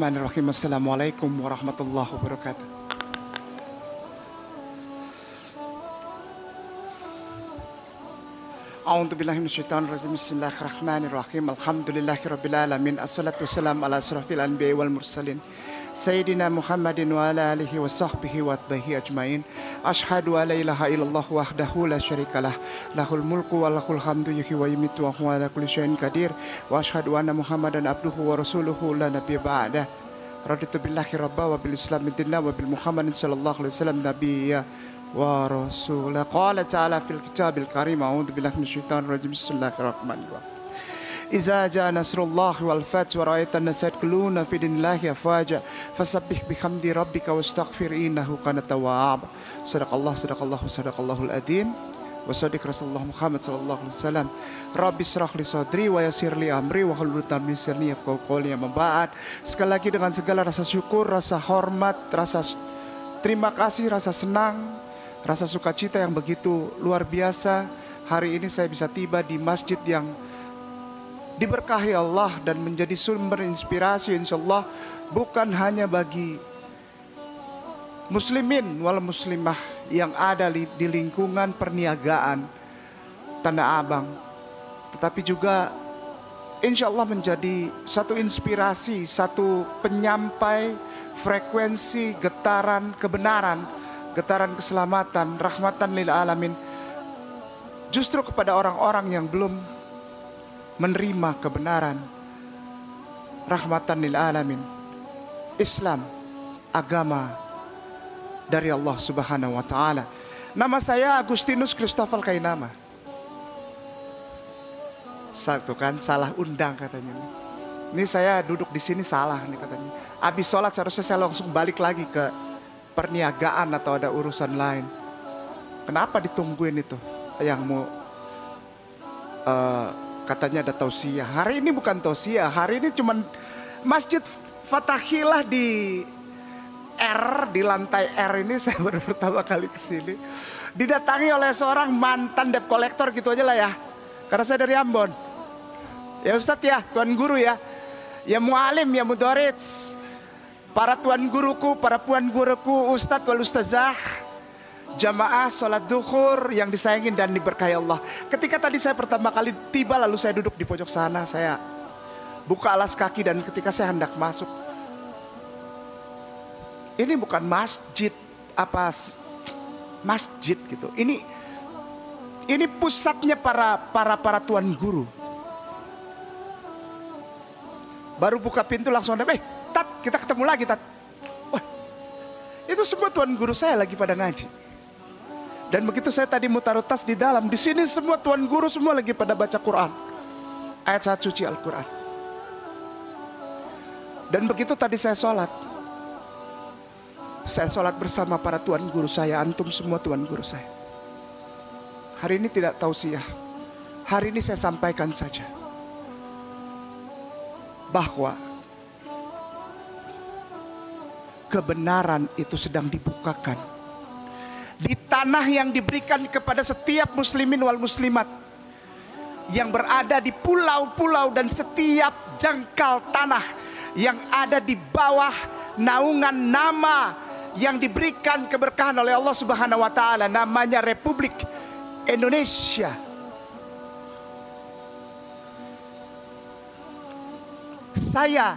Bismillahirrahmanirrahim. Assalamualaikum warahmatullahi wabarakatuh. A'udzu billahi minasyaitonir rajim. Bismillahirrahmanirrahim. Alhamdulillahirabbil alamin. Assalatu wassalamu ala asrofil anbiya'i wal mursalin Sayyidina Muhammadin wa ala alihi wa sahbihi wa atbahi ajmain. Ashhadu an la ilaha illallah wahdahu la syarikalah, lahul mulku wa lahul hamdu yuhyi wa yumiitu wa huwa ala kulli syai'in qadir. Wa ashhadu anna Muhammadan abduhu wa rasuluhu la nabiyya ba'dah. Raditu billahi rabba wa bil islami dinna wa bil Muhammadin sallallahu alaihi wasallam nabiyya wa rasulah. Qala ta'ala fil kitabil karim. A'udzu billahi minasyaitonir rajim. Bismillahirrahmanirrahim. Iza jaa nasrullahi wal fath wa ra'aitan nasa yadkhuluna fi dinillahi afwaja fasabbih bihamdi rabbika wastaghfir innahu kana tawwab. Sadaqallahul adzim wa shadiq Rasulullah Muhammad sallallahu alaihi wasallam. Rabbi shrah li sadri wa yassir li amri wa hlul 'uqdatam min lisani yafqahu qawli. Amma ba'd. Sekali lagi dengan segala rasa syukur, rasa hormat, rasa terima kasih, rasa senang, rasa sukacita yang begitu luar biasa, hari ini saya bisa tiba di masjid yang diberkahi Allah dan menjadi sumber inspirasi insyaallah bukan hanya bagi muslimin wal muslimah yang ada di lingkungan perniagaan Tanah Abang, tetapi juga insyaallah menjadi satu inspirasi, satu penyampai frekuensi getaran kebenaran, getaran keselamatan, rahmatan lil alamin, justru kepada orang-orang yang belum menerima kebenaran, rahmatan lil alamin, Islam, agama dari Allah Subhanahu wa taala. Nama saya Agustinus Christopher Kainama. Satu kan salah undang katanya. Ini saya duduk di sini salah nih katanya. Habis sholat seharusnya saya langsung balik lagi ke perniagaan atau ada urusan lain. Kenapa ditungguin itu? Yang mau katanya ada tausiah. Hari ini bukan tausiah, hari ini cuman Masjid Fatahillah di R, di lantai R ini saya baru pertama kali kesini. Didatangi oleh seorang mantan debt collector gitu aja lah ya. Karena saya dari Ambon. Ya Ustadz ya, Tuan Guru ya. Ya mualim, ya mudorits. Para tuan guruku, para puan guruku, Ustadz wal Ustazah. Jamaah sholat duhur yang disayangin dan diberkahi Allah. Ketika tadi saya pertama kali tiba, lalu saya duduk di pojok sana, saya buka alas kaki dan ketika saya hendak masuk, ini bukan masjid masjid gitu. Ini pusatnya para tuan guru. Baru buka pintu langsung ada, Tat, kita ketemu lagi Tat. Wah, itu semua tuan guru saya lagi pada ngaji. Dan begitu saya tadi mutar tas di dalam, di sini semua tuan guru semua lagi pada baca Quran, ayat suci Al-Quran. Dan begitu tadi saya sholat bersama para tuan guru saya, antum semua tuan guru saya. Hari ini tidak tausiah, hari ini saya sampaikan saja bahwa kebenaran itu sedang dibukakan di tanah yang diberikan kepada setiap muslimin wal muslimat yang berada di pulau-pulau dan setiap jangkal tanah yang ada di bawah naungan nama yang diberikan keberkahan oleh Allah Subhanahu wa taala, namanya Republik Indonesia. Saya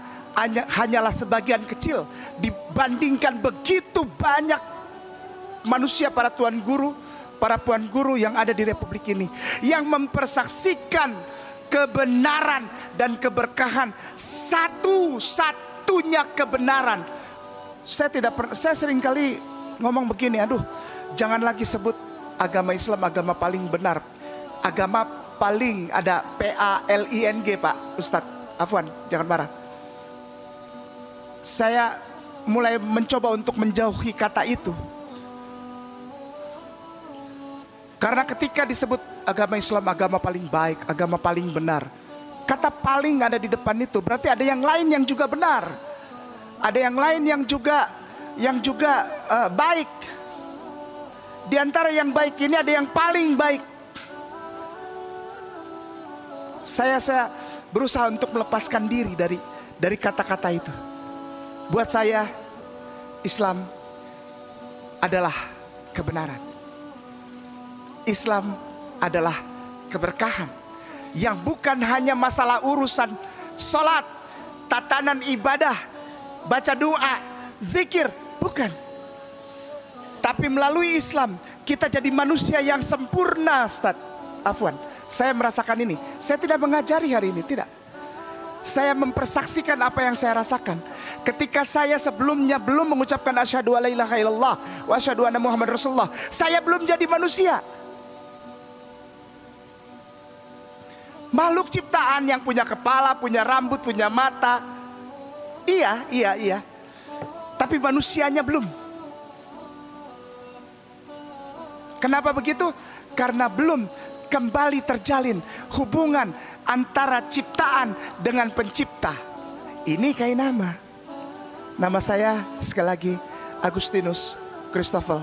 hanyalah sebagian kecil dibandingkan begitu banyak manusia, para tuan guru, para puan guru yang ada di republik ini, yang mempersaksikan kebenaran dan keberkahan, satu-satunya kebenaran. Saya seringkali ngomong begini, aduh, jangan lagi sebut agama Islam agama paling benar, agama paling ada PALING Pak Ustadz, afwan, jangan marah. Saya mulai mencoba untuk menjauhi kata itu. Karena ketika disebut agama Islam agama paling baik, agama paling benar, kata paling ada di depan itu berarti ada yang lain yang juga benar, ada yang lain yang juga baik. Di antara yang baik ini ada yang paling baik. Saya berusaha untuk melepaskan diri dari kata-kata itu. Buat saya, Islam adalah kebenaran. Islam adalah keberkahan yang bukan hanya masalah urusan sholat, tatanan ibadah, baca doa, zikir, bukan. Tapi melalui Islam kita jadi manusia yang sempurna, Ustaz. Afwan, saya merasakan ini. Saya tidak mengajari hari ini, tidak. Saya mempersaksikan apa yang saya rasakan. Ketika saya sebelumnya belum mengucapkan asyhadu alla ilaha illallah wa asyhadu anna Muhammad Rasulullah, saya belum jadi manusia. Makhluk ciptaan yang punya kepala, punya rambut, punya mata. Iya. Tapi manusianya belum. Kenapa begitu? Karena belum kembali terjalin hubungan antara ciptaan dengan pencipta. Ini kayak nama. Nama saya sekali lagi Agustinus Christopher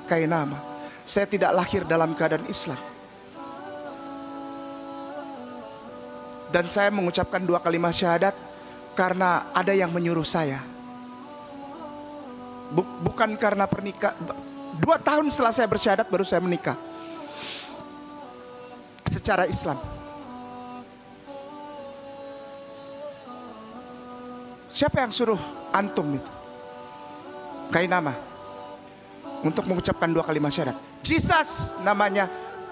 Kainama. Saya tidak lahir dalam keadaan Islam. Dan saya mengucapkan 2 kalimat syahadat karena ada yang menyuruh saya. Bukan karena pernikah. 2 tahun setelah saya bersyahadat baru saya menikah secara Islam. Siapa yang suruh antum itu? Kainama untuk mengucapkan 2 kalimat syahadat. Jesus namanya.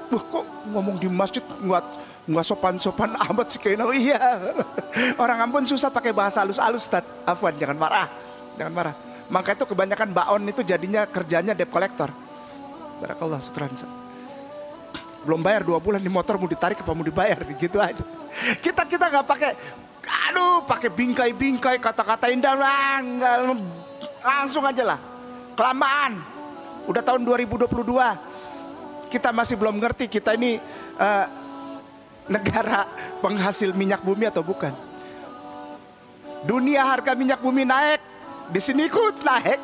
Kok ngomong di masjid nggak sopan-sopan amat sih Kainama. Iya. Orang Ambon susah pakai bahasa halus-halus, Ustaz. Afwan, jangan marah. Maka itu kebanyakan baon itu jadinya kerjanya debt collector. Barakallah, syukran. Belum bayar 2 bulan di motor, mau ditarik apa mau dibayar, gitu aja. Kita nggak pakai, pakai bingkai-bingkai, kata-kata indah, langsung aja lah. Kelamaan. Udah tahun 2022, kita masih belum ngerti kita ini negara penghasil minyak bumi atau bukan. Dunia harga minyak bumi naik, di sini ikut naik.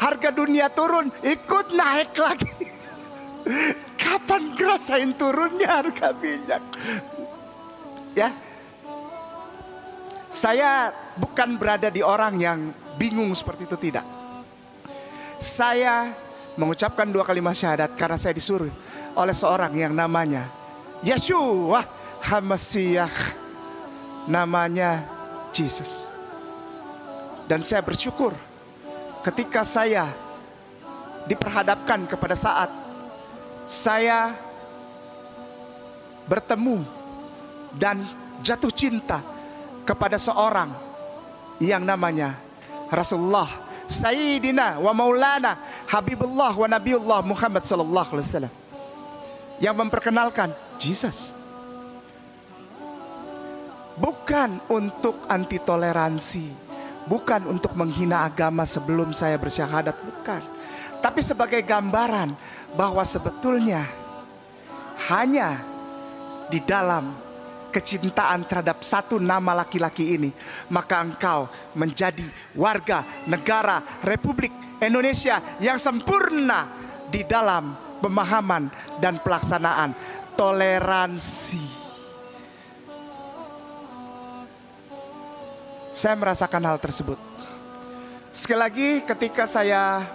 Harga dunia turun, ikut naik lagi. Kapan ngerasain turunnya harga minyak? Ya, saya bukan berada di orang yang bingung seperti itu, tidak. Saya mengucapkan 2 kalimat syahadat karena saya disuruh oleh seorang yang namanya Yeshua HaMashiach, namanya Jesus. Dan saya bersyukur ketika saya diperhadapkan kepada saat saya bertemu dan jatuh cinta kepada seorang yang namanya Rasulullah Sayyidina wa Maulana Habibullah wa Nabiullah Muhammad sallallahu alaihi wasallam, yang memperkenalkan Jesus. Bukan untuk anti toleransi, bukan untuk menghina agama sebelum saya bersyahadat, bukan. Tapi sebagai gambaran bahwa sebetulnya hanya di dalam kecintaan terhadap satu nama laki-laki ini, maka engkau menjadi warga negara Republik Indonesia yang sempurna di dalam pemahaman dan pelaksanaan toleransi. Saya merasakan hal tersebut. Sekali lagi, ketika saya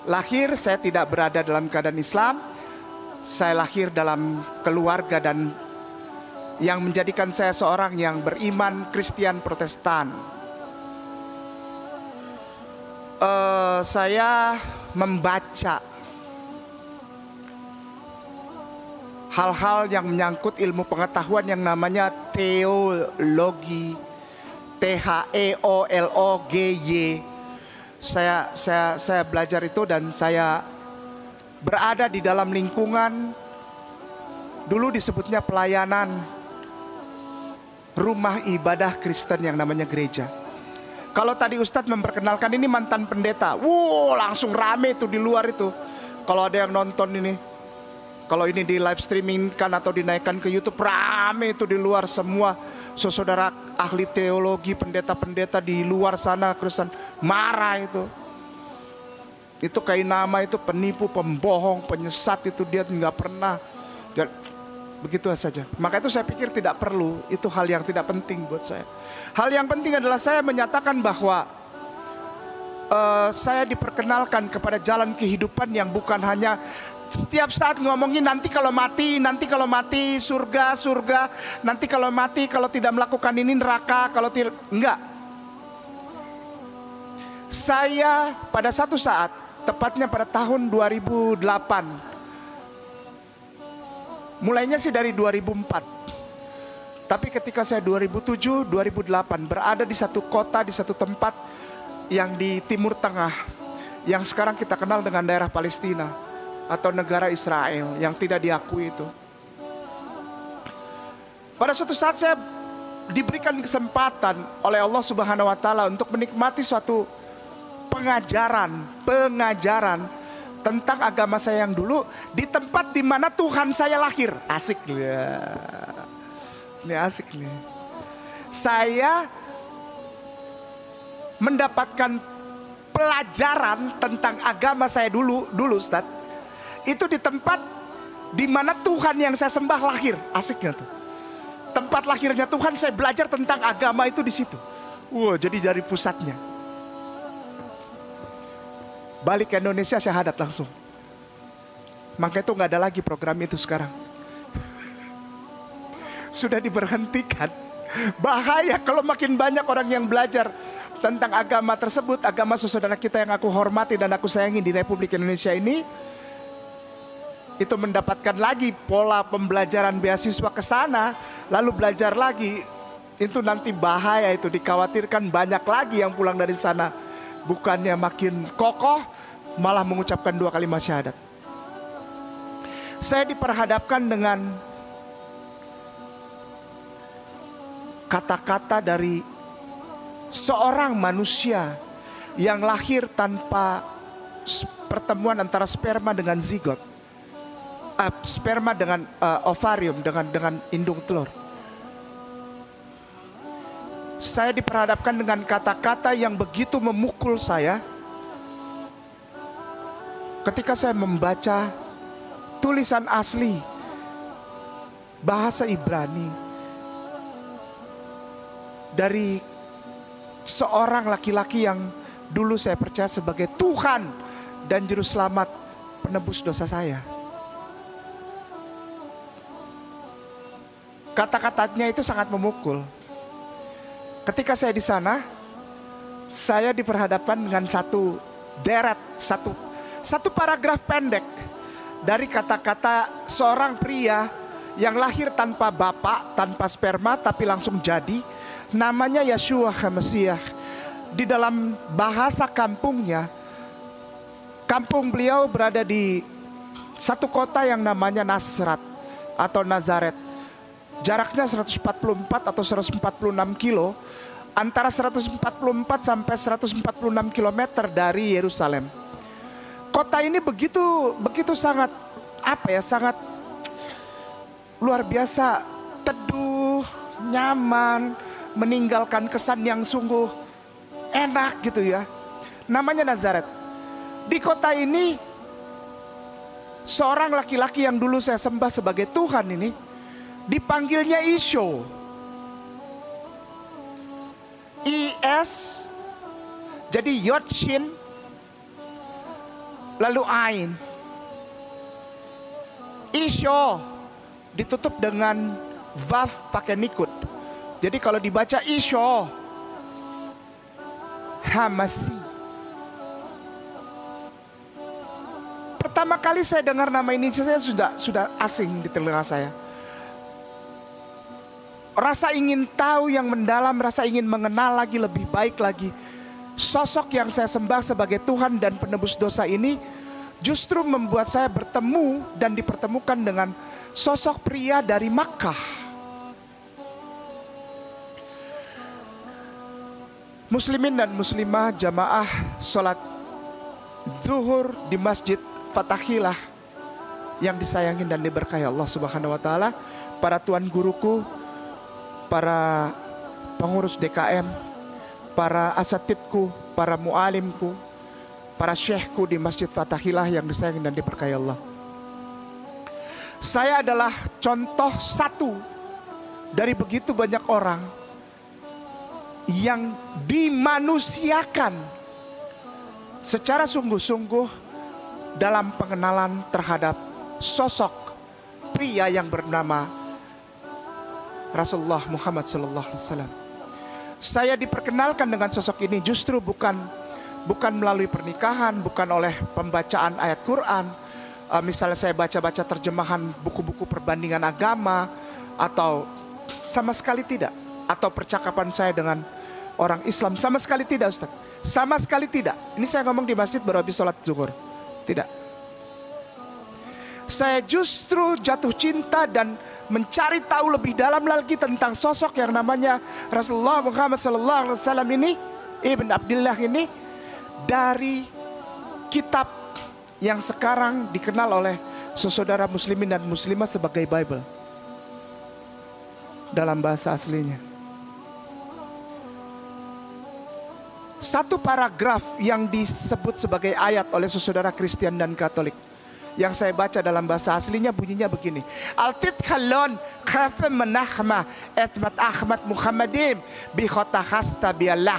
lahir, saya tidak berada dalam keadaan Islam. Saya lahir dalam keluarga dan yang menjadikan saya seorang yang beriman Kristen Protestan. Saya membaca hal-hal yang menyangkut ilmu pengetahuan yang namanya teologi, THEOLOGY. Saya belajar itu dan saya berada di dalam lingkungan, dulu disebutnya pelayanan rumah ibadah Kristen yang namanya gereja. Kalau tadi Ustadz memperkenalkan ini mantan pendeta, langsung rame itu di luar itu. Kalau ada yang nonton ini, kalau ini di live streaming kan atau dinaikkan ke YouTube, rame itu di luar semua. Saudara ahli teologi, pendeta-pendeta di luar sana Kristen marah itu. Itu Kainama itu penipu, pembohong, penyesat, itu dia nggak pernah. Begitu saja. Maka itu saya pikir tidak perlu, itu hal yang tidak penting buat saya. Hal yang penting adalah saya menyatakan bahwa saya diperkenalkan kepada jalan kehidupan yang bukan hanya setiap saat ngomongin nanti kalau mati surga, nanti kalau mati kalau tidak melakukan ini neraka, kalau tidak, enggak. Saya pada satu saat, tepatnya pada tahun 2008, mulainya sih dari 2004. Tapi ketika saya 2007, 2008 berada di satu kota, di satu tempat yang di Timur Tengah, yang sekarang kita kenal dengan daerah Palestina atau negara Israel yang tidak diakui itu. Pada suatu saat saya diberikan kesempatan oleh Allah Subhanahu wa taala untuk menikmati suatu pengajaran tentang agama saya yang dulu di tempat di mana Tuhan saya lahir. Asik ya. Ini asik nih. Saya mendapatkan pelajaran tentang agama saya dulu Ustaz. Itu di tempat di mana Tuhan yang saya sembah lahir. Asik gak tuh? Tempat lahirnya Tuhan, saya belajar tentang agama itu di situ. Jadi dari pusatnya. Balik ke Indonesia syahadat langsung. Maka itu gak ada lagi program itu sekarang. Sudah diberhentikan. Bahaya kalau makin banyak orang yang belajar tentang agama tersebut, agama saudara kita yang aku hormati dan aku sayangi di Republik Indonesia ini, itu mendapatkan lagi pola pembelajaran beasiswa ke sana, lalu belajar lagi. Itu nanti bahaya, itu dikhawatirkan banyak lagi yang pulang dari sana. Bukannya makin kokoh, malah mengucapkan 2 kalimat syahadat. Saya diperhadapkan dengan kata-kata dari seorang manusia yang lahir tanpa pertemuan antara sperma dengan zigot, sperma dengan ovarium, dengan indung telur. Saya diperhadapkan dengan kata-kata yang begitu memukul saya ketika saya membaca tulisan asli bahasa Ibrani dari seorang laki-laki yang dulu saya percaya sebagai Tuhan dan Juru Selamat penebus dosa saya. Kata-katanya itu sangat memukul. Ketika saya di sana, saya diperhadapkan dengan satu deret, satu paragraf pendek dari kata-kata seorang pria yang lahir tanpa bapak, tanpa sperma, tapi langsung jadi. Namanya Yeshua HaMashiach. Di dalam bahasa kampungnya, kampung beliau berada di satu kota yang namanya Nasrat atau Nazaret. Jaraknya 144 atau 146 kilo, antara 144 sampai 146 kilometer dari Yerusalem. Kota ini begitu sangat sangat luar biasa, teduh, nyaman, meninggalkan kesan yang sungguh enak gitu ya. Namanya Nazaret. Di kota ini seorang laki-laki yang dulu saya sembah sebagai Tuhan ini dipanggilnya Isho. IS jadi Yod Shin lalu Ain. Isho ditutup dengan Vav pakai nikut. Jadi kalau dibaca Isho Hamasi. Pertama kali saya dengar nama ini, saya sudah asing di telinga saya. Rasa ingin tahu yang mendalam, rasa ingin mengenal lagi lebih baik lagi. Sosok yang saya sembah sebagai Tuhan dan penebus dosa ini justru membuat saya bertemu dan dipertemukan dengan sosok pria dari Makkah. Muslimin dan muslimah jamaah sholat zuhur di Masjid Fatahillah yang disayangin dan diberkahi Allah Subhanahu wa taala, para tuan guruku, para pengurus DKM, para asatidku, para mualimku, para syekhku di Masjid Fatahillah yang disayang dan diberkahi Allah. Saya adalah contoh satu dari begitu banyak orang yang dimanusiakan secara sungguh-sungguh dalam pengenalan terhadap sosok pria yang bernama Rasulullah Muhammad SAW. Saya diperkenalkan dengan sosok ini justru bukan melalui pernikahan, bukan oleh pembacaan ayat Quran. Misalnya saya baca-baca terjemahan buku-buku perbandingan agama, atau sama sekali tidak. Atau percakapan saya dengan orang Islam, sama sekali tidak, Ustaz. Sama sekali tidak. Ini saya ngomong di masjid baru habis sholat zuhur. Tidak. Saya justru jatuh cinta dan mencari tahu lebih dalam lagi tentang sosok yang namanya Rasulullah Muhammad SAW ini, Ibn Abdillah ini, dari kitab yang sekarang dikenal oleh saudara muslimin dan muslimah sebagai Bible dalam bahasa aslinya. Satu paragraf yang disebut sebagai ayat oleh saudara Kristen dan Katolik yang saya baca dalam bahasa aslinya bunyinya begini. Altit khalon khafe menahma etmat Ahmad Muhammadim bi khota khasta biallah.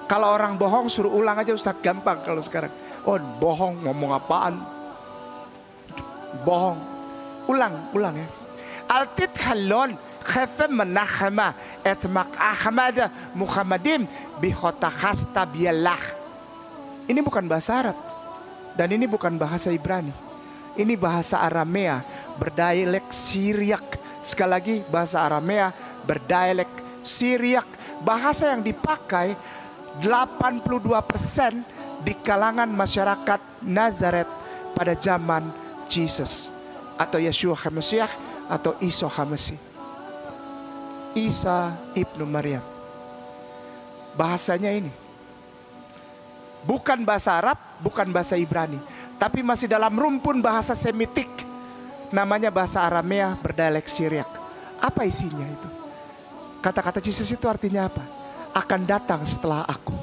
Kalau orang bohong suruh ulang aja, Ustaz, gampang kalau sekarang. Oh, bohong, ngomong apaan? Bohong. Ulang ya. Altit khalon khafe menahma etmak Ahmad Muhammadim bi khota khasta biallah. Ini bukan bahasa Arab dan ini bukan bahasa Ibrani. Ini bahasa Aramea berdialek Syriak. Sekali lagi, bahasa Aramea berdialek Syriak. Bahasa yang dipakai 82% di kalangan masyarakat Nazaret pada zaman Jesus atau Yeshua HaMashiach atau Isa HaMasih. Isa ibnu Maryam. Bahasanya ini bukan bahasa Arab, bukan bahasa Ibrani, tapi masih dalam rumpun bahasa Semitik, namanya bahasa Aramea berdialek Syriak. Apa isinya itu? Kata-kata Jesus itu artinya apa? Akan datang setelah aku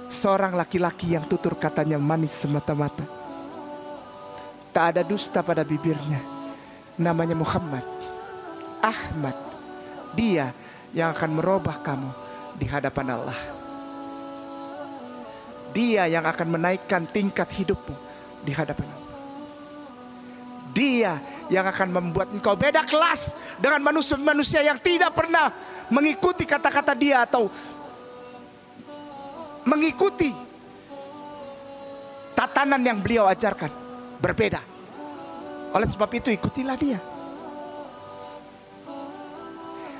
seorang laki-laki yang tutur katanya manis semata-mata, tak ada dusta pada bibirnya, namanya Muhammad Ahmad. Dia yang akan merubah kamu di hadapan Allah. Dia yang akan menaikkan tingkat hidupmu di hadapan Allah. Dia yang akan membuat engkau beda kelas dengan manusia-manusia yang tidak pernah mengikuti kata-kata dia atau mengikuti tatanan yang beliau ajarkan. Berbeda. Oleh sebab itu ikutilah dia.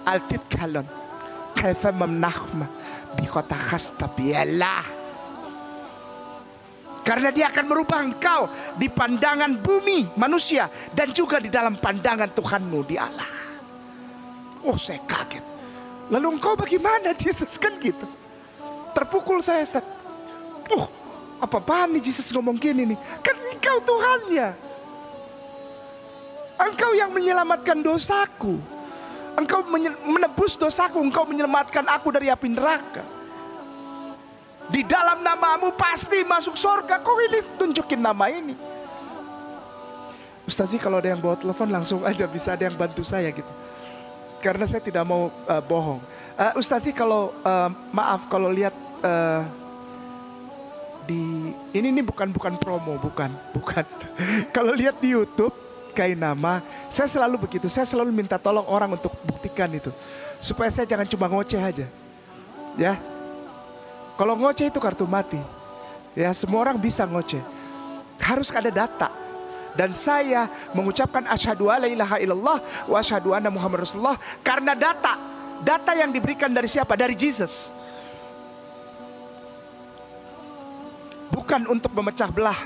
Altit kalon kaifa mamnahma bi khota khasta biallah. Karena dia akan merubah engkau di pandangan bumi manusia dan juga di dalam pandangan Tuhanmu di Allah. Oh, saya kaget. Lalu engkau bagaimana, Jesus? Kan gitu. Terpukul saya, Ustaz. Apa-apaan nih Jesus ngomong gini nih? Kan engkau Tuhannya. Engkau yang menyelamatkan dosaku. Engkau menebus dosaku. Engkau menyelamatkan aku dari api neraka. Di dalam namamu pasti masuk surga. Kok ini tunjukin nama ini? Ustaz, kalau ada yang bawa telepon langsung aja, bisa ada yang bantu saya gitu. Karena saya tidak mau bohong. Ustaz, kalau maaf kalau lihat ini bukan promo, bukan. Kalau lihat di YouTube kayak nama, saya selalu begitu. Saya selalu minta tolong orang untuk buktikan itu, supaya saya jangan cuma ngoceh aja. Ya. Kalau ngoceh itu kartu mati. Ya, semua orang bisa ngoceh. Harus ada data. Dan saya mengucapkan asyhadu alla ilaha illallah wa asyhadu anna Muhammad Rasulullah karena data. Data yang diberikan dari siapa? Dari Jesus. Bukan untuk memecah belah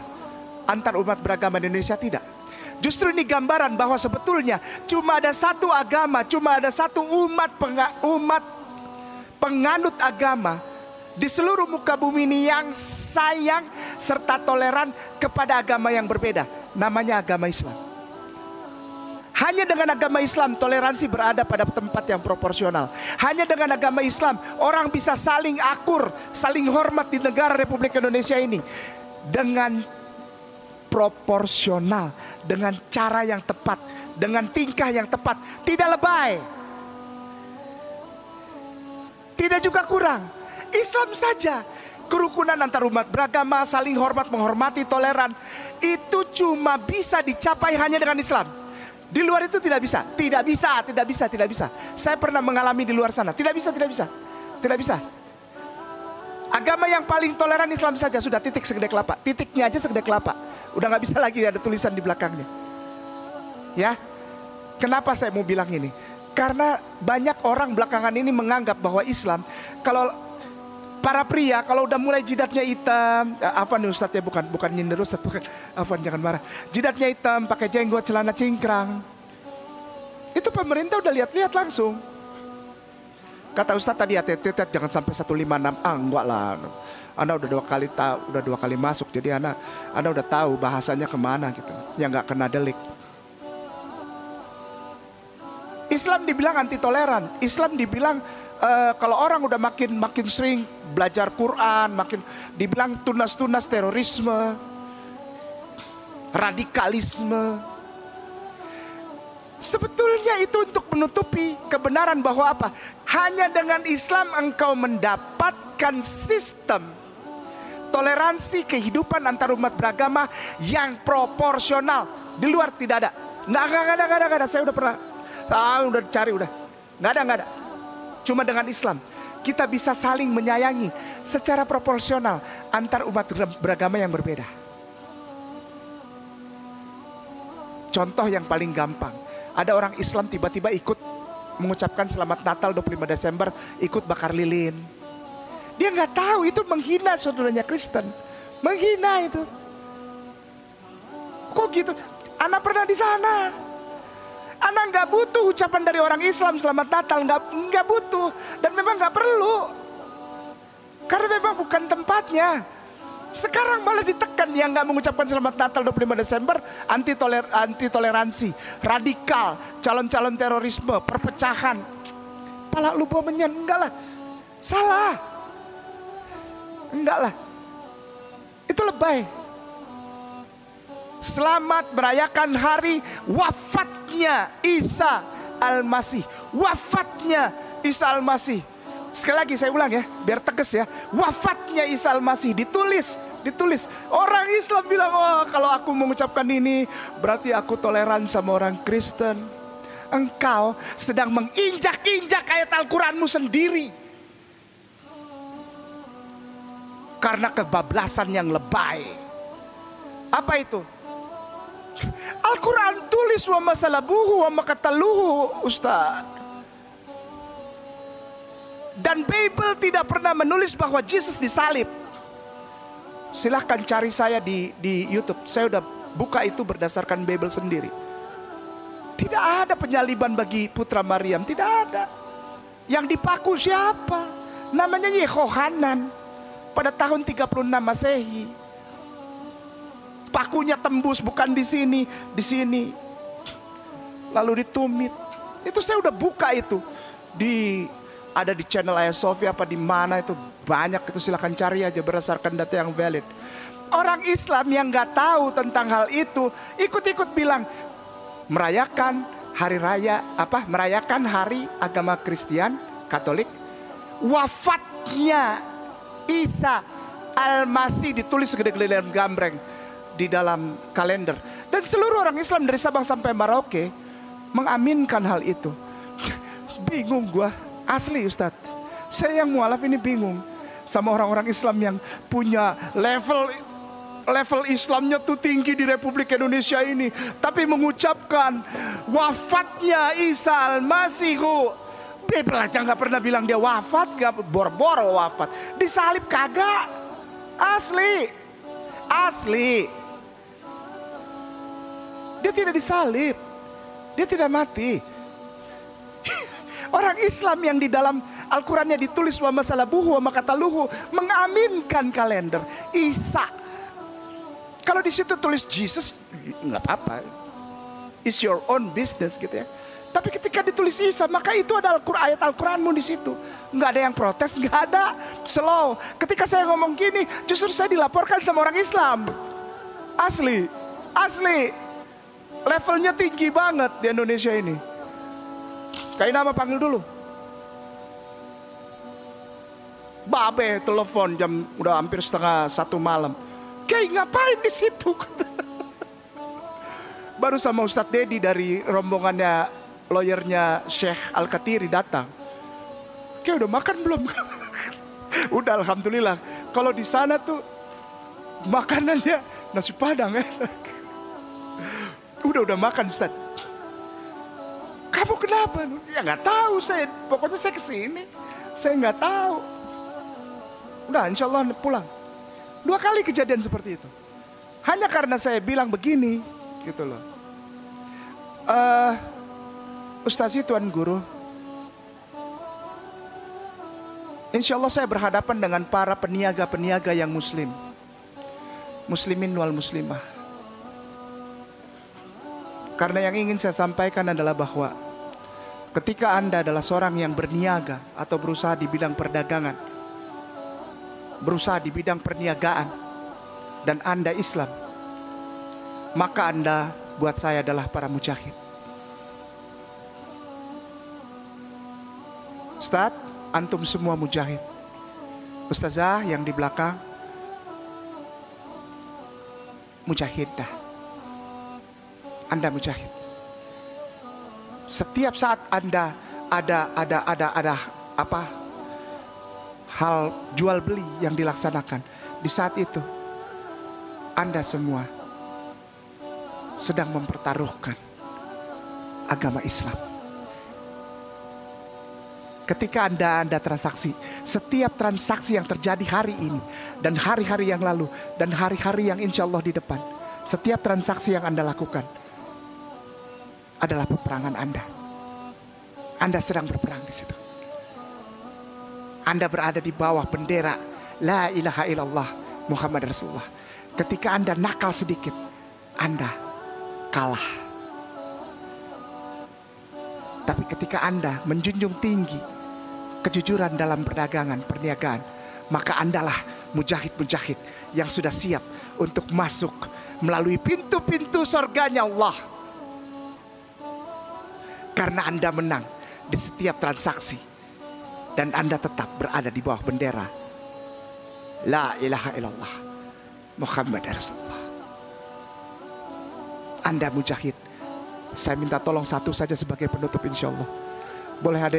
antar umat beragama di Indonesia, tidak. Justru ini gambaran bahwa sebetulnya cuma ada satu agama, cuma ada satu umat penganut agama di seluruh muka bumi ini yang sayang serta toleran kepada agama yang berbeda. Namanya agama Islam. Hanya dengan agama Islam toleransi berada pada tempat yang proporsional. Hanya dengan agama Islam orang bisa saling akur, saling hormat di negara Republik Indonesia ini. dengan proporsional, dengan cara yang tepat, dengan tingkah yang tepat, tidak lebay, tidak juga kurang. Islam saja, kerukunan antar umat beragama, saling hormat, menghormati, toleran, itu cuma bisa dicapai hanya dengan Islam. Di luar itu tidak bisa, tidak bisa, tidak bisa, tidak bisa. Saya pernah mengalami di luar sana, tidak bisa, tidak bisa, tidak bisa. Agama yang paling toleran Islam saja, sudah titik segede kelapa, titiknya aja segede kelapa, udah nggak bisa lagi ada tulisan di belakangnya. Ya, kenapa saya mau bilang ini? Karena banyak orang belakangan ini menganggap bahwa Islam, kalau para pria kalau udah mulai jidatnya hitam, Afan nih Ustadz ya, bukan nyindir Ustadz, bukan, Afan jangan marah. Jidatnya hitam, pakai jenggot, celana cingkrang, itu pemerintah udah lihat-lihat langsung. Kata Ustadz tadi hati-hati jangan sampai 156. Enggak lah, Anda udah dua kali masuk, jadi Anda udah tahu bahasanya kemana gitu, yang nggak kena delik. Islam dibilang anti toleran, Islam dibilang kalau orang udah makin sering belajar Quran, makin dibilang tunas-tunas terorisme, radikalisme. Sebetulnya itu untuk menutupi kebenaran bahwa apa? Hanya dengan Islam engkau mendapatkan sistem toleransi kehidupan antar umat beragama yang proporsional. Di luar tidak ada. Nggak ada. Saya udah pernah, udah cari, udah nggak ada. Cuma dengan Islam kita bisa saling menyayangi secara proporsional antar umat beragama yang berbeda. Contoh yang paling gampang, ada orang Islam tiba-tiba ikut mengucapkan selamat Natal 25 Desember, ikut bakar lilin. Dia nggak tahu itu menghina saudaranya Kristen, menghina itu. Kok gitu? Anak pernah di sana. Anak nggak butuh ucapan dari orang Islam selamat Natal, nggak butuh, dan memang nggak perlu, karena memang bukan tempatnya. Sekarang malah ditekan yang nggak mengucapkan selamat Natal 25 Desember, anti toleransi, radikal, calon-calon terorisme, perpecahan. Pala lu menyan, enggak lah, salah, enggak lah, itu lebay. Selamat merayakan hari wafatnya Isa Al-Masih. Wafatnya Isa Al-Masih. Sekali lagi saya ulang ya, biar tegas ya. Wafatnya Isa Al-Masih ditulis. Orang Islam bilang, oh kalau aku mengucapkan ini berarti aku toleran sama orang Kristen. Engkau sedang menginjak-injak ayat Al-Quranmu sendiri. Karena kebablasan yang lebay. Apa itu? Al-Quran tulis wa masalabuhu wa makataluhu, Ustaz. Dan Bible tidak pernah menulis bahwa Yesus disalib. Silahkan cari saya di YouTube. Saya udah buka itu berdasarkan Bible sendiri. Tidak ada penyaliban bagi putra Maryam, tidak ada. Yang dipaku siapa? Namanya Yehohanan pada tahun 36 Masehi. Pakunya tembus bukan di sini. Lalu ditumit. Itu saya udah buka itu. Ada di channel Ayah Sofia apa di mana itu banyak, itu silakan cari aja berdasarkan data yang valid. Orang Islam yang nggak tahu tentang hal itu ikut-ikut bilang merayakan hari raya merayakan hari agama Kristen Katolik, wafatnya Isa Al-Masih ditulis gede-gede dalam gambreng di dalam kalender, dan seluruh orang Islam dari Sabang sampai Merauke mengaminkan hal itu. Bingung gua, asli Ustadz. Saya yang mualaf ini bingung sama orang-orang Islam yang punya level Islamnya tuh tinggi di Republik Indonesia ini, tapi mengucapkan wafatnya Isa Al-Masihu. Bible aja nggak pernah bilang dia wafat, nggak boro-boro wafat, disalib kagak, asli. Dia tidak disalib, dia tidak mati. Orang Islam yang di dalam Al-Qurannya ditulis wa masalabuhu wa makataluhu mengaminkan kalender Isa. Kalau di situ tulis Jesus nggak apa-apa, it's your own business gitu ya. Tapi ketika ditulis Isa, maka itu ada ayat Al-Quranmu di situ. Nggak ada yang protes, nggak ada. Slow. Ketika saya ngomong gini, justru saya dilaporkan sama orang Islam. Asli. Levelnya tinggi banget di Indonesia ini. Kayak nama panggil dulu. Babe telepon jam udah hampir setengah 1 malam. Kayak ngapain di situ? Baru sama Ustadz Dedi dari rombongannya lawyernya Syekh Al-Katiri datang. Kayak udah makan belum? Udah, alhamdulillah. Kalau di sana tuh makanannya nasi padang enak. Udah makan Ustadz. Kamu kenapa? Ya nggak tahu saya. Pokoknya saya kesini. Saya nggak tahu. Udah, insya Allah pulang. 2 kali kejadian seperti itu. Hanya karena saya bilang begini, gitu loh. Ustazi, Tuan Guru, insya Allah saya berhadapan dengan para peniaga-peniaga yang muslim, muslimin wal muslimah. Karena yang ingin saya sampaikan adalah bahwa ketika Anda adalah seorang yang berniaga atau berusaha di bidang perdagangan, berusaha di bidang perniagaan, dan Anda Islam, maka Anda buat saya adalah para mujahid. Ustadz, antum semua mujahid. Ustazah yang di belakang, mujahidah. Anda mujahid. Setiap saat Anda ada apa hal jual beli yang dilaksanakan, di saat itu Anda semua sedang mempertaruhkan agama Islam. Ketika Anda transaksi, setiap transaksi yang terjadi hari ini dan hari-hari yang lalu dan hari-hari yang insya Allah di depan, setiap transaksi yang Anda lakukan adalah peperangan Anda. Anda sedang berperang di situ. Anda berada di bawah bendera La ilaha illallah Muhammad Rasulullah. Ketika Anda nakal sedikit, Anda kalah. Tapi ketika Anda menjunjung tinggi kejujuran dalam perdagangan, perniagaan, maka Andalah mujahid-mujahid yang sudah siap untuk masuk melalui pintu-pintu surganya Allah. Karena Anda menang di setiap transaksi dan Anda tetap berada di bawah bendera La ilaha illallah Muhammad Rasulullah. Anda mujahid. Saya minta tolong satu saja sebagai penutup insya Allah. Boleh ada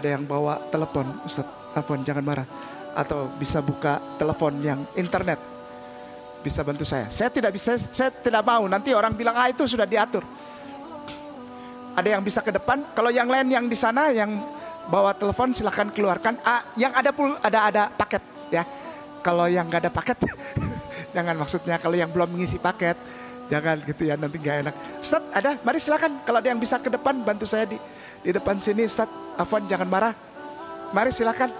yang bawa telepon, Ustaz Afwan, jangan marah. Atau bisa buka telepon yang internet, bisa bantu saya. Saya tidak mau nanti orang bilang itu sudah diatur. Ada yang bisa ke depan. Kalau yang lain yang di sana yang bawa telepon silahkan keluarkan. Yang ada paket ya. Kalau yang nggak ada paket, jangan, maksudnya kalau yang belum mengisi paket, jangan gitu ya, nanti nggak enak. Ustaz ada, mari silakan. Kalau ada yang bisa ke depan bantu saya di depan sini, Ustaz Afwan, jangan marah. Mari silakan.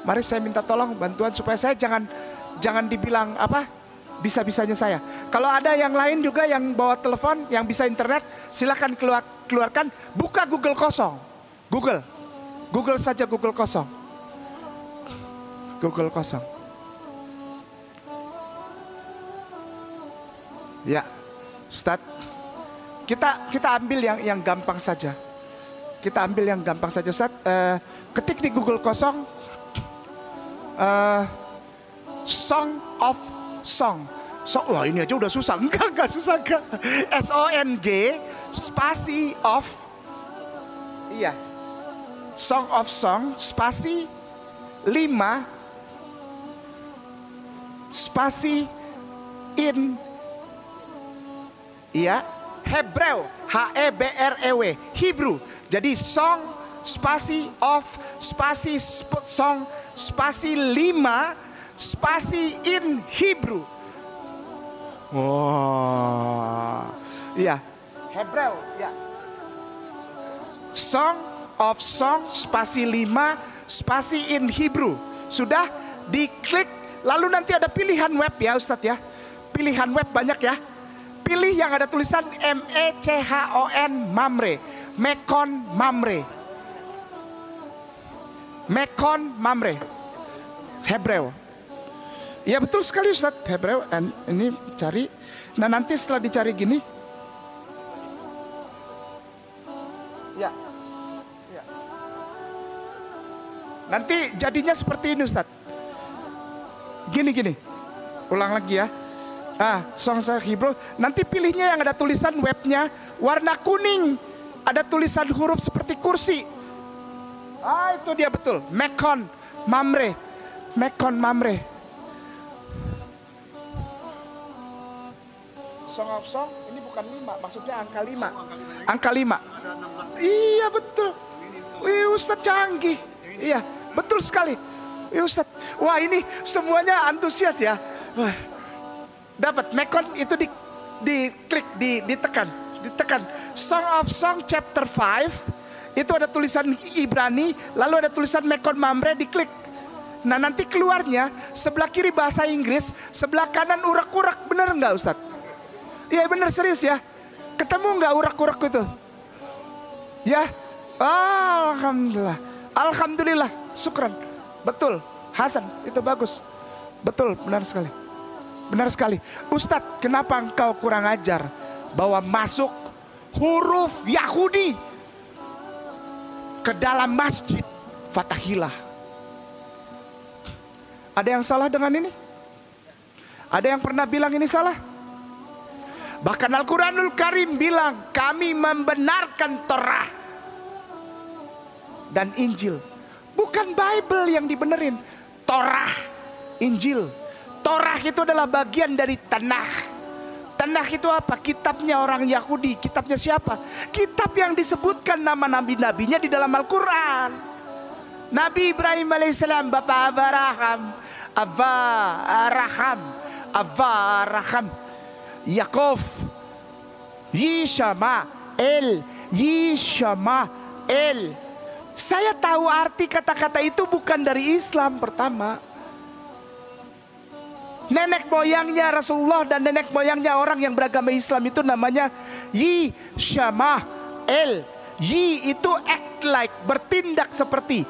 Mari saya minta tolong bantuan supaya saya jangan dibilang apa bisa-bisanya saya. Kalau ada yang lain juga yang bawa telepon, yang bisa internet, silakan keluarkan. Buka Google kosong. Google saja, Google kosong. Google kosong. Ya, Ustaz, kita ambil yang gampang saja. Kita ambil yang gampang saja, Ustaz. Ketik di Google kosong, Song of Song. Wah ini aja udah susah. Enggak susah enggak. SONG spasi of. Iya. Song of Song spasi 5 spasi in. Iya, Hebreu, HEBREW, Hebrew. Jadi song spasi of spasi song spasi 5 spasi in Hebrew. Wow. Iya, Hebreu, ya. Song of Song spasi 5 spasi in Hebrew. Sudah diklik, lalu nanti ada pilihan web ya Ustadz ya. Pilihan web banyak ya. pilih yang ada tulisan MECHON, Mamre. Mekon Mamre. Mekon Mamre. Hebreu. Ya betul sekali Ustaz, Hebreu. Ini cari. Nah nanti setelah dicari gini. Ya. Ya. Nanti jadinya seperti ini Ustaz. Gini. Ulang lagi ya. Songsa Hebrew. Nanti pilihnya yang ada tulisan webnya warna kuning. Ada tulisan huruf seperti kursi. Itu dia betul. Mekon Mamre. Mekon Mamre. Song of Song ini bukan 5, maksudnya angka 5. Angka 5. Iya betul. Wih Ustadz canggih. Iya betul sekali. Ustadz, wah ini semuanya antusias ya. Wah. Dapat Mekon itu diklik, ditekan. Song of Song chapter 5 itu ada tulisan Ibrani, lalu ada tulisan Mekon Mamre, diklik. Nah nanti keluarnya sebelah kiri bahasa Inggris, sebelah kanan urak-urak, bener nggak Ustadz? Iya bener, serius ya. Ketemu nggak urak-urak itu? Ya, alhamdulillah, alhamdulillah, syukran. Betul, Hasan, itu bagus. Betul, benar sekali. Benar sekali. Ustadz, kenapa engkau kurang ajar bahwa masuk huruf Yahudi ke dalam masjid Fatahillah? Ada yang salah dengan ini? Ada yang pernah bilang ini salah? Bahkan Al-Quranul Karim bilang kami membenarkan Torah dan Injil. Bukan Bible yang dibenerin, Torah, Injil. Torah itu adalah bagian dari Tanakh. Tanakh itu apa? Kitabnya orang Yahudi. Kitabnya siapa? Kitab yang disebutkan nama nabi-nabinya di dalam Al-Quran. Nabi Ibrahim alaihissalam, Bapak Avraham, Yakov, Yishmael. Saya tahu arti kata-kata itu bukan dari Islam pertama. Nenek moyangnya Rasulullah dan nenek moyangnya orang yang beragama Islam itu namanya Yishmael. Yi itu act like, bertindak seperti.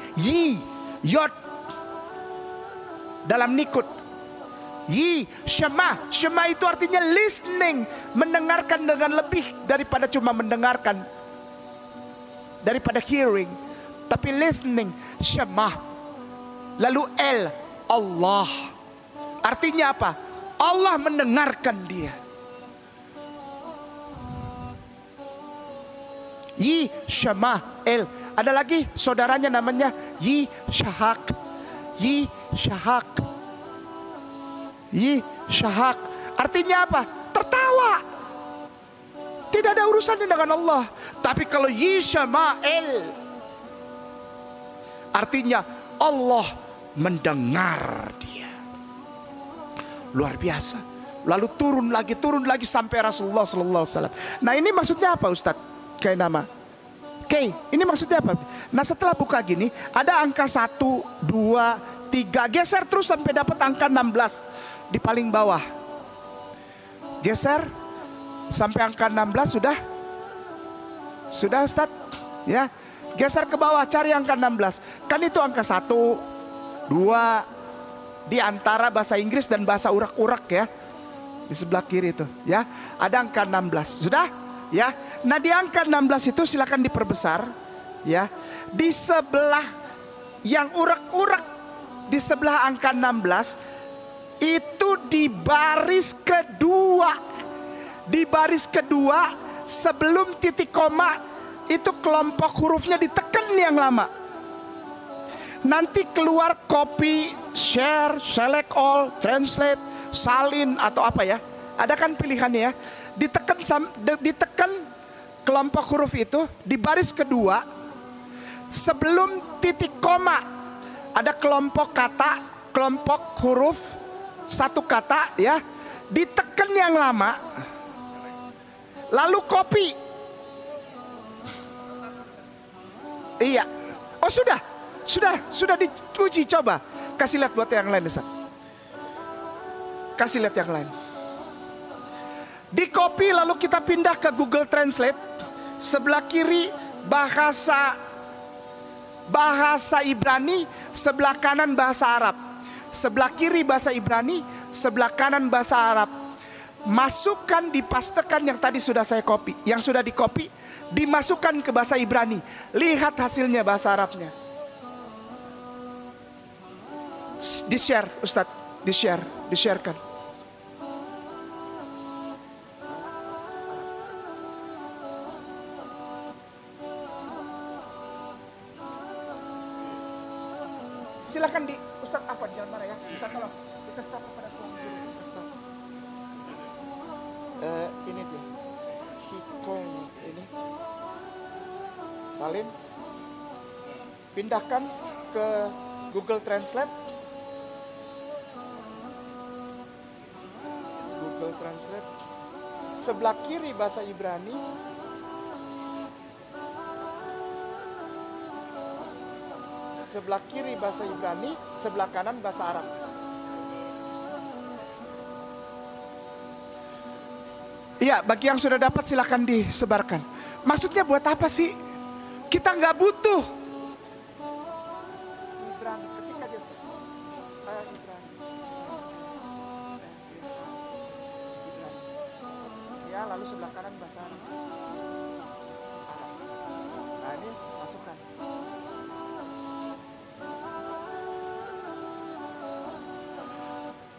Yod dalam nikut. Shema itu artinya listening, mendengarkan dengan lebih daripada cuma mendengarkan, daripada hearing, tapi listening. Shema. Lalu Allah, artinya apa? Allah mendengarkan dia. Yishmael. Ada lagi saudaranya namanya Yishak. Artinya apa? Tertawa. Tidak ada urusannya dengan Allah. Tapi kalau Yishmael, artinya Allah mendengar dia. Luar biasa. Lalu turun lagi sampai Rasulullah sallallahu alaihi wasallam. Nah, ini maksudnya apa Ustadz? Kayak nama. Ini maksudnya apa? Nah, setelah buka gini, ada angka 1, 2, 3. Geser terus sampai dapat angka 16 di paling bawah. Geser sampai angka 16 sudah? Sudah Ustadz? Ya. Geser ke bawah, cari angka 16. Kan itu angka 1, 2 di antara bahasa Inggris dan bahasa urak-urak ya. Di sebelah kiri itu, ya. Ada angka 16. Sudah? Ya. Nah, di angka 16 itu silakan diperbesar, ya. Di sebelah yang urak-urak di sebelah angka 16 itu di baris kedua. Di baris kedua sebelum titik koma itu kelompok hurufnya ditekan yang lama. Nanti keluar copy, share, select all, translate, salin atau apa ya. Ada kan pilihannya ya. Ditekan kelompok huruf itu di baris kedua sebelum titik koma. Ada kelompok kata, kelompok huruf satu kata ya. Ditekan yang lama. Lalu copy. Iya. Oh sudah diuji, coba. Kasih lihat buat yang lain Ustaz. Kasih lihat yang lain. Di copy lalu kita pindah ke Google Translate. Sebelah kiri bahasa Ibrani, sebelah kanan bahasa Arab. Sebelah kiri bahasa Ibrani, sebelah kanan bahasa Arab. Masukkan, dipastekan yang tadi sudah saya copy, yang sudah di copy, dimasukkan ke bahasa Ibrani. Lihat hasilnya bahasa Arabnya. Di-share Ustadz, di-sharekan. Silakan Ustadz Afwan, jangan marah ya. Kita tolong, kita stop kepada tuan guru. Ini dia, Hikong ini, salin, pindahkan ke Google Translate. Google Translate. Sebelah kiri bahasa Ibrani. Sebelah kiri bahasa Ibrani, sebelah kanan bahasa Arab. Iya, bagi yang sudah dapat silakan disebarkan. Maksudnya buat apa sih? Kita nggak butuh. Ibrani, ketik aja Ustaz. Ibrani. Ya, lalu sebelah kanan bahasa Arab. Nah, ini masukkan.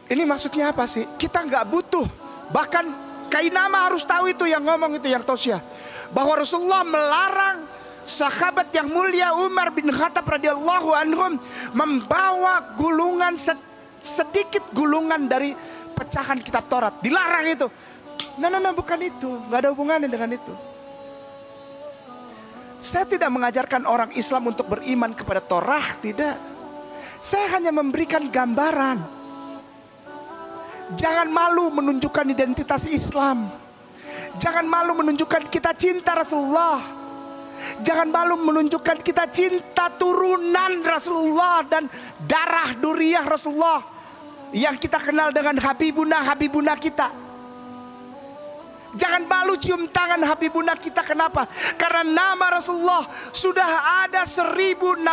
Ini maksudnya apa sih? Kita nggak butuh. Bahkan Kainama harus tahu itu, yang ngomong itu, yang Tosya. Bahwa Rasulullah melarang sahabat yang mulia Umar bin Khattab radhiyallahu anhum membawa gulungan, sedikit gulungan dari pecahan kitab Taurat. Dilarang itu. Nah, bukan itu. Nggak ada hubungannya dengan itu. Saya tidak mengajarkan orang Islam untuk beriman kepada Taurat, tidak. Saya hanya memberikan gambaran. Jangan malu menunjukkan identitas Islam. Jangan malu menunjukkan kita cinta Rasulullah. Jangan malu menunjukkan kita cinta turunan Rasulullah dan darah duriah Rasulullah yang kita kenal dengan Habibuna kita. Jangan malu cium tangan Habibuna kita. Kenapa? Karena nama Rasulullah sudah ada 1600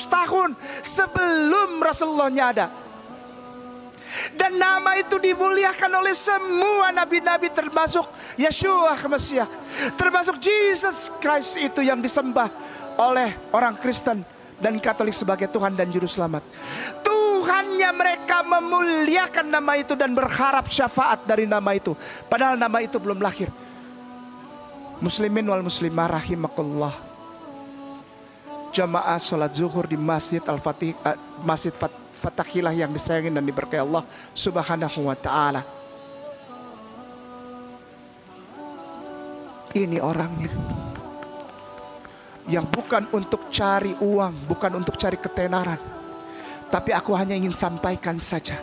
tahun sebelum Rasulullahnya ada. Dan nama itu dimuliakan oleh semua nabi-nabi, termasuk Yeshua Mesias, termasuk Jesus Christ itu yang disembah oleh orang Kristen dan Katolik sebagai Tuhan dan Juru Selamat. Tuhannya mereka memuliakan nama itu dan berharap syafaat dari nama itu. Padahal nama itu belum lahir. Muslimin wal muslimah rahimakumullah. Jamaah sholat zuhur di Masjid Al-Fatih, Masjid Fatahillah yang disayangi dan diberkahi Allah Subhanahu wa ta'ala. Ini orangnya yang bukan untuk cari uang, bukan untuk cari ketenaran, tapi aku hanya ingin sampaikan saja,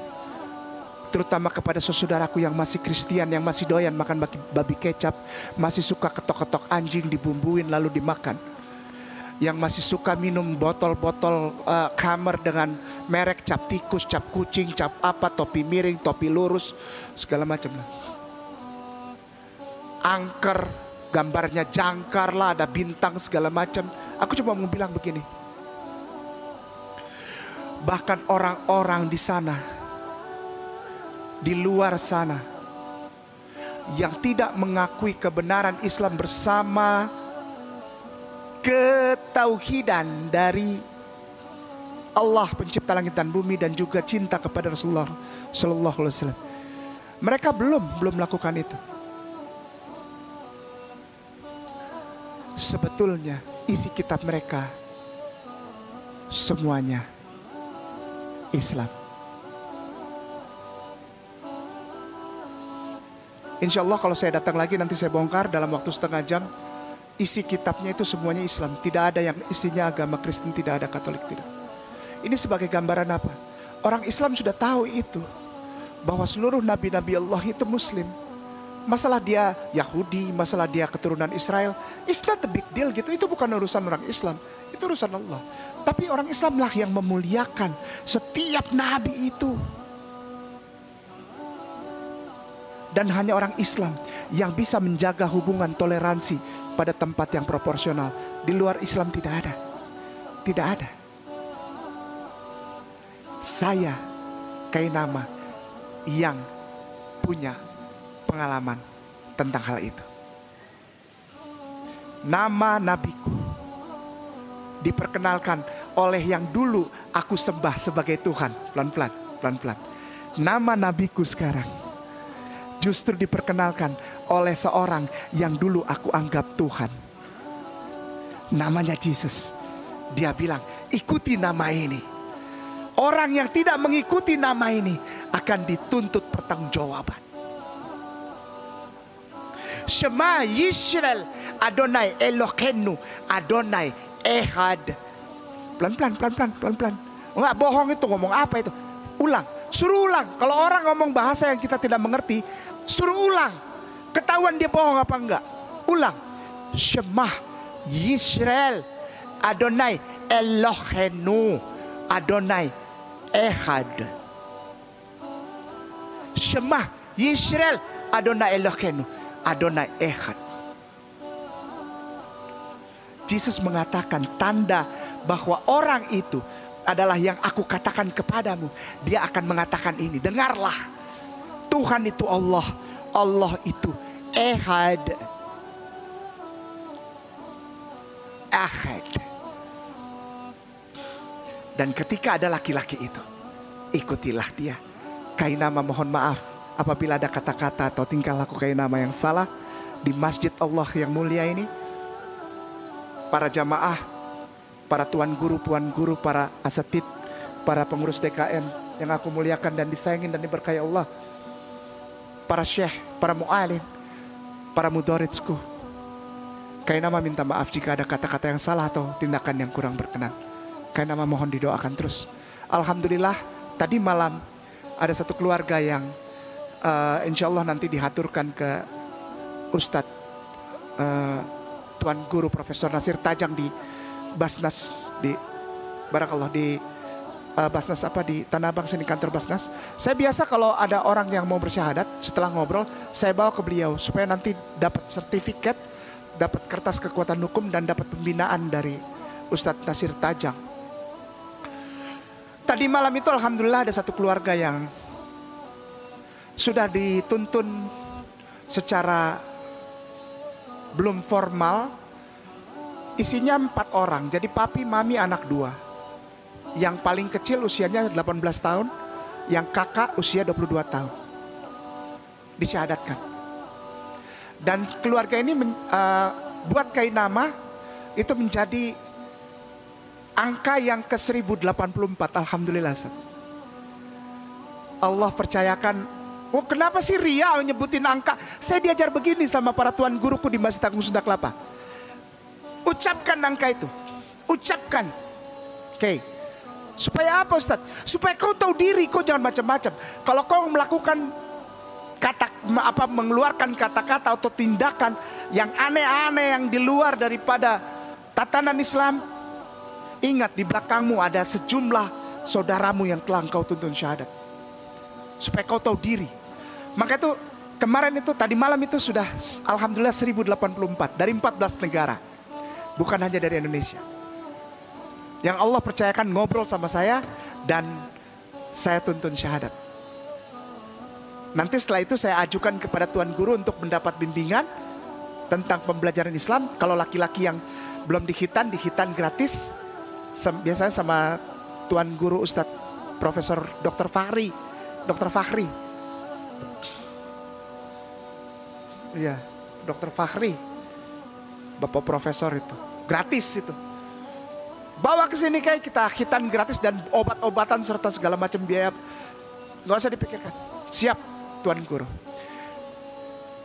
terutama kepada saudaraku yang masih Kristen, yang masih doyan makan babi kecap, masih suka ketok-ketok anjing dibumbuin lalu dimakan, yang masih suka minum botol-botol kamar dengan merek cap tikus, cap kucing, cap apa, topi miring, topi lurus, segala macam. Angker, gambarnya jangkar lah, ada bintang segala macam. Aku cuma mau bilang begini. Bahkan orang-orang di sana, di luar sana, yang tidak mengakui kebenaran Islam bersama ketauhidan dari Allah pencipta langit dan bumi dan juga cinta kepada Rasulullah Sallallahu Alaihi Wasallam, mereka belum melakukan itu. Sebetulnya isi kitab mereka semuanya Islam. Insya Allah kalau saya datang lagi nanti saya bongkar dalam waktu setengah jam. Isi kitabnya itu semuanya Islam. Tidak ada yang isinya agama Kristen, tidak ada Katolik, tidak. Ini sebagai gambaran apa? Orang Islam sudah tahu itu, bahwa seluruh nabi-nabi Allah itu Muslim. Masalah dia Yahudi, masalah dia keturunan Israel, it's not a big deal gitu. Itu bukan urusan orang Islam, itu urusan Allah. Tapi orang Islam lah yang memuliakan setiap nabi itu. Dan hanya orang Islam yang bisa menjaga hubungan toleransi pada tempat yang proporsional. Di luar Islam tidak ada. Tidak ada. Saya Kainama yang punya pengalaman tentang hal itu. Nama nabiku diperkenalkan oleh yang dulu aku sembah sebagai Tuhan. Pelan-pelan, pelan-pelan. Nama nabiku sekarang justru diperkenalkan oleh seorang yang dulu aku anggap Tuhan. Namanya Yesus. Dia bilang, ikuti nama ini. Orang yang tidak mengikuti nama ini akan dituntut pertanggungjawaban. Shema Yisrael Adonai Eloheinu Adonai Ehad. Pelan-pelan, pelan-pelan, pelan-pelan. Enggak bohong itu, ngomong apa itu? Ulang, suruh ulang. Kalau orang ngomong bahasa yang kita tidak mengerti, suruh ulang. Ketahuan dia bohong apa enggak? Ulang. Shema Yisrael Adonai Eloheinu Adonai Ehad. Shema Yisrael Adonai Eloheinu Adonai Ehad. Yesus mengatakan tanda bahwa orang itu adalah yang aku katakan kepadamu. Dia akan mengatakan ini, dengarlah, Tuhan itu Allah, Allah itu Ehad. Ahad. Dan ketika ada laki-laki itu, ikutilah dia. Kainama mohon maaf apabila ada kata-kata atau tingkah laku Kainama yang salah di masjid Allah yang mulia ini. Para jamaah, para tuan guru, puan guru, para asatid, para pengurus DKM yang aku muliakan dan disayangin dan diberkahi Allah, para syekh, para mu'alim, para mudarijku, Kainama minta maaf jika ada kata-kata yang salah atau tindakan yang kurang berkenan. Kainama mohon didoakan terus. Alhamdulillah tadi malam ada satu keluarga yang insya Allah nanti dihaturkan ke Ustadz Tuan Guru Profesor Nasir Tajang di Basnas, di Barakallah di Basnas apa di Tanah Abang sini, kantor Basnas. Saya biasa kalau ada orang yang mau bersyahadat, setelah ngobrol saya bawa ke beliau supaya nanti dapat sertifikat, dapat kertas kekuatan hukum dan dapat pembinaan dari Ustadz Nasir Tajang. Tadi malam itu alhamdulillah ada satu keluarga yang sudah dituntun secara belum formal. Isinya 4 orang, jadi papi, mami, anak 2. Yang paling kecil usianya 18 tahun, yang kakak usia 22 tahun. Disyahadatkan. Dan keluarga ini buat Kainama itu menjadi angka yang ke 1084. Alhamdulillah. Allah percayakan. Oh, kenapa sih Ria nyebutin angka? Saya diajar begini sama para tuan guruku di Masjid Agung Sunda Kelapa. Ucapkan angka itu. Ucapkan. Oke. Supaya apa Ustaz? Supaya kau tahu diri, kau jangan macam-macam. Kalau kau melakukan mengeluarkan kata-kata atau tindakan yang aneh-aneh yang di luar daripada tatanan Islam, ingat di belakangmu ada sejumlah saudaramu yang telah engkau tuntun syahadat. Supaya kau tahu diri. Maka itu kemarin itu tadi malam itu sudah alhamdulillah 1084 dari 14 negara. Bukan hanya dari Indonesia. Yang Allah percayakan ngobrol sama saya dan saya tuntun syahadat. Nanti setelah itu saya ajukan kepada Tuan Guru untuk mendapat bimbingan tentang pembelajaran Islam. Kalau laki-laki yang belum dihitan gratis. Biasanya sama Tuan Guru Ustadz Profesor Dr. Fahri. Dr. Fahri. Iya, Dr. Fahri. Bapak profesor itu. Gratis itu. Bawa ke sini kayak kita hitan gratis dan obat-obatan serta segala macam biaya. Gak usah dipikirkan. Siap Tuan Guru.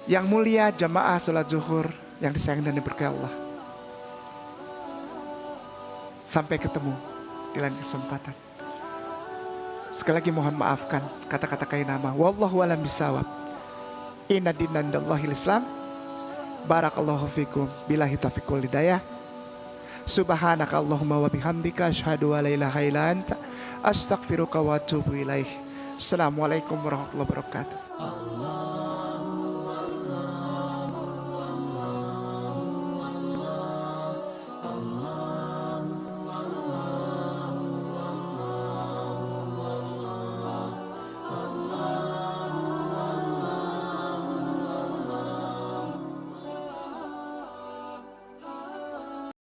Yang mulia jamaah sholat zuhur yang disayang dan diberkahi Allah. Sampai ketemu di lain kesempatan. Sekali lagi mohon maafkan kata-kata Kainama. Wallahu a'lam bishawab. Inna dina indallahil Islam. Barakallahu fikum. Billahi taufiq wal hidayah. Subhanaka Allahumma wa bihamdika asyhadu an la ilaha illa anta astaghfiruka wa atubu ilaik. Assalamualaikum warahmatullahi wabarakatuh.